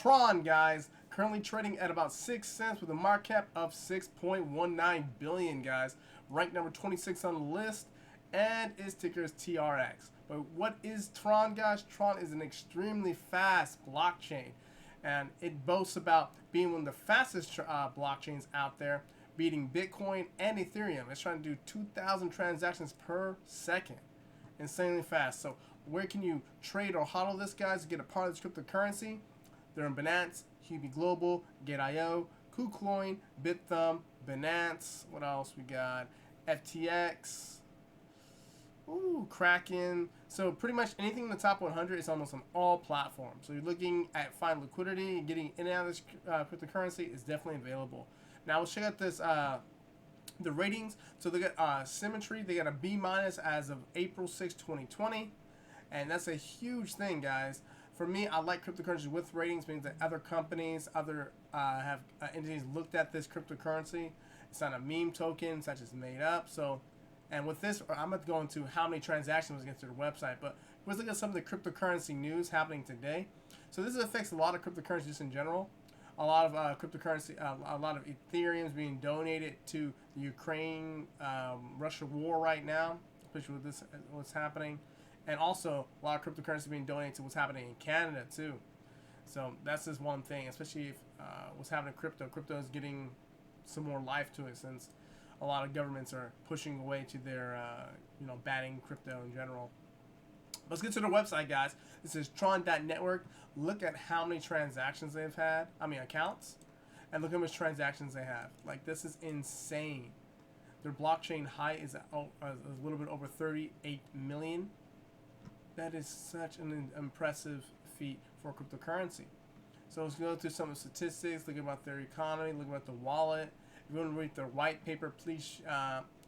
Tron, guys, currently trading at about 6 cents with a market cap of 6.19 billion, guys. Ranked number 26 on the list, and its ticker is TRX. But what is Tron, guys? Tron is an extremely fast blockchain, and it boasts about being one of the fastest blockchains out there, beating Bitcoin and Ethereum. It's trying to do 2,000 transactions per second. Insanely fast. So where can you trade or hodl this, guys, to get a part of this cryptocurrency? They're in Binance, Huobi Global, Gate.io, KuCoin, Bithumb, Binance. What else we got? FTX. Ooh, Kraken. So pretty much anything in the top 100 is almost on all platforms. So you're looking at finding liquidity and getting in and out of this cryptocurrency is definitely available. Now let's check out this the ratings. So they got Symmetry. They got a B- as of April 6, 2020, and that's a huge thing, guys. For me, I like cryptocurrencies with ratings, means that other companies, other have entities looked at this cryptocurrency. It's not a meme token, it's not just made up. So, and with this, I'm going to go into how many transactions was against their website. But let's look at some of the cryptocurrency news happening today. So this affects a lot of cryptocurrencies just in general. A lot of cryptocurrency, a lot of Ethereum is being donated to the Ukraine-Russia war right now, especially with this what's happening. And also, a lot of cryptocurrency being donated to what's happening in Canada, too. So that's just one thing, especially if what's happening in crypto. Crypto is getting some more life to it since a lot of governments are pushing away to their, banning crypto in general. Let's get to their website, guys. This is Tron.network. Look at how many transactions they've had. Accounts. And look how much transactions they have. Like, this is insane. Their blockchain height is a little bit over 38 million. That is such an impressive feat for cryptocurrency. So let's go through some of the statistics, look about their economy, look about the wallet. If you want to read their white paper, please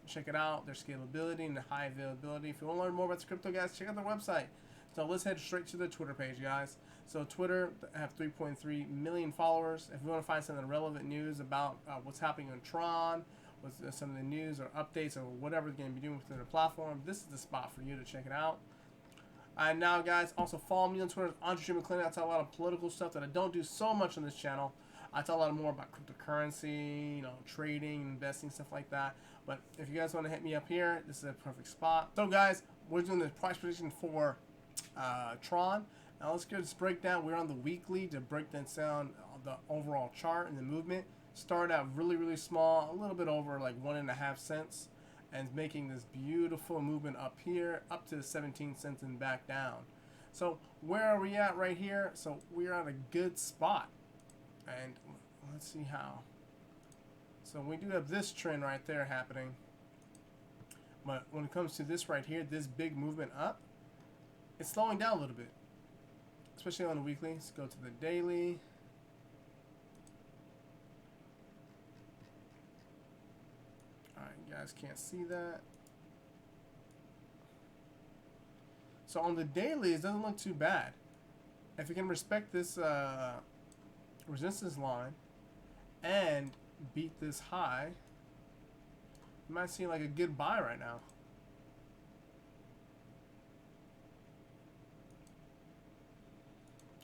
check it out, their scalability and the high availability. If you want to learn more about the crypto, guys, check out their website. So let's head straight to the Twitter page, guys. So Twitter have 3.3 million followers. If you want to find some of the relevant news about what's happening on Tron, what's some of the news or updates or whatever they're going to be doing within their platform, this is the spot for you to check it out. And now, guys, also follow me on Twitter, Andre McClendon. I talk a lot of political stuff that I don't do so much on this channel. I talk a lot more about cryptocurrency, trading, investing, stuff like that. But if you guys want to hit me up here, this is a perfect spot. So, guys, we're doing the price prediction for Tron. Now, let's get this breakdown. We're on the weekly to break this down the overall chart and the movement. Started out really, really small, a little bit over like 1.5 cents. And making this beautiful movement up here, up to 17 cents and back down. So where are we at right here? So we're at a good spot. And let's see how. So we do have this trend right there happening. But when it comes to this right here, this big movement up, it's slowing down a little bit. Especially on the weekly. Let's go to the daily. You guys can't see that. So on the daily, it doesn't look too bad. If you can respect this resistance line and beat this high, you might seem like a good buy right now.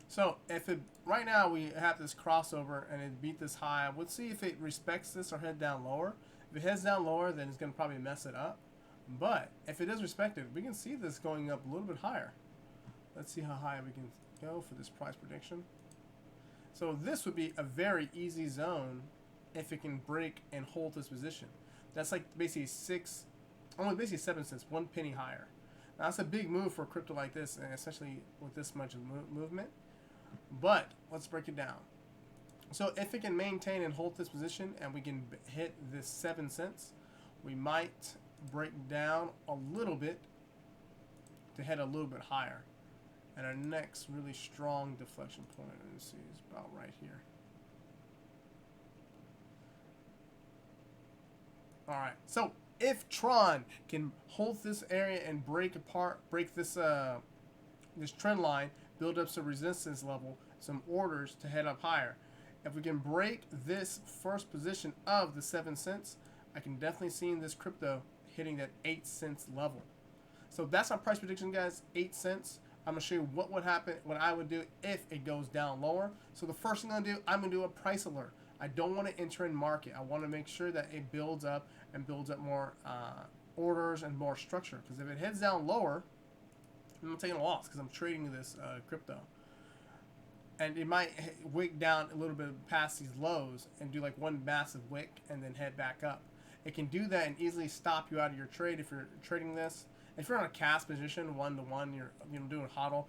So if it right now we have this crossover and it beat this high, we'll see if it respects this or head down lower. If it heads down lower, then it's going to probably mess it up. But if it is respected, we can see this going up a little bit higher. Let's see how high we can go for this price prediction. So this would be a very easy zone if it can break and hold this position. That's like basically only basically 7 cents, 1 penny higher. Now that's a big move for crypto like this, and especially with this much of movement. But let's break it down. So if it can maintain and hold this position and we can hit this 7 cents, we might break down a little bit to head a little bit higher. And our next really strong deflection point, let's see, is about right here. All right, so if Tron can hold this area and break this this trend line, build up some resistance level, some orders to head up higher. If we can break this first position of the 7 cents, I can definitely see this crypto hitting that 8 cents level. So that's our price prediction, guys. 8 cents. I'm going to show you what would happen, what I would do if it goes down lower. So the first thing I'm going to do, I'm going to do a price alert. I don't want to enter in market. I want to make sure that it builds up and builds up more orders and more structure. Because if it heads down lower, I'm taking a loss because I'm trading this crypto. And it might wick down a little bit past these lows and do like one massive wick and then head back up. It can do that and easily stop you out of your trade if you're trading this. If you're on a cash position, 1-to-1, you're doing a hodl,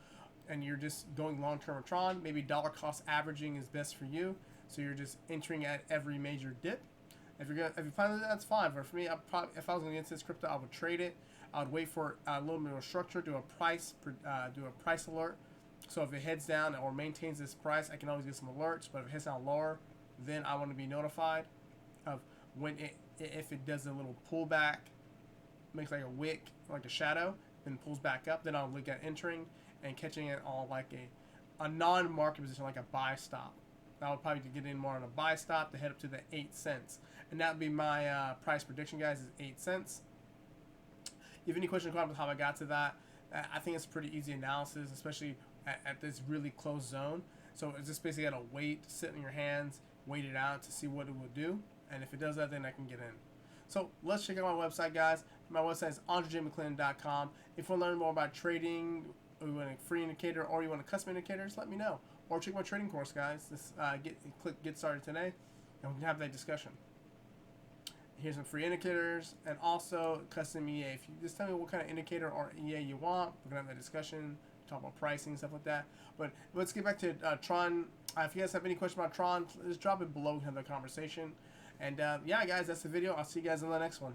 and you're just going long-term with Tron, maybe dollar cost averaging is best for you. So you're just entering at every major dip. If you find that, that's fine. But for me, if I was going to get into this crypto, I would trade it. I would wait for a little bit of structure, do a price alert. So if it heads down or maintains this price, I can always get some alerts. But if it heads down lower, then I want to be notified of when if it does a little pullback, makes like a wick, like a shadow, then pulls back up. Then I'll look at entering and catching it on like a non-market position, like a buy stop. I would probably get in more on a buy stop to head up to the 8 cents. And that would be my price prediction, guys, is 8 cents. If you have any questions about how I got to that, I think it's pretty easy analysis, especially at this really close zone. So it's just basically got to wait, sit in your hands, wait it out to see what it will do. And if it does that, then I can get in. So let's check out my website, guys. My website is andrejmcclennan.com. If you want to learn more about trading, or you want a free indicator, or you want a custom indicator, just let me know. Or check my trading course, guys. Just click Get Started today, and we can have that discussion. Here's some free indicators, and also custom EA. If you just tell me what kind of indicator or EA you want, we're gonna have that discussion, talk about pricing, stuff like that. But let's get back to Tron. If you guys have any questions about Tron, just drop it below. We can have that conversation. And yeah, guys, that's the video. I'll see you guys in the next one.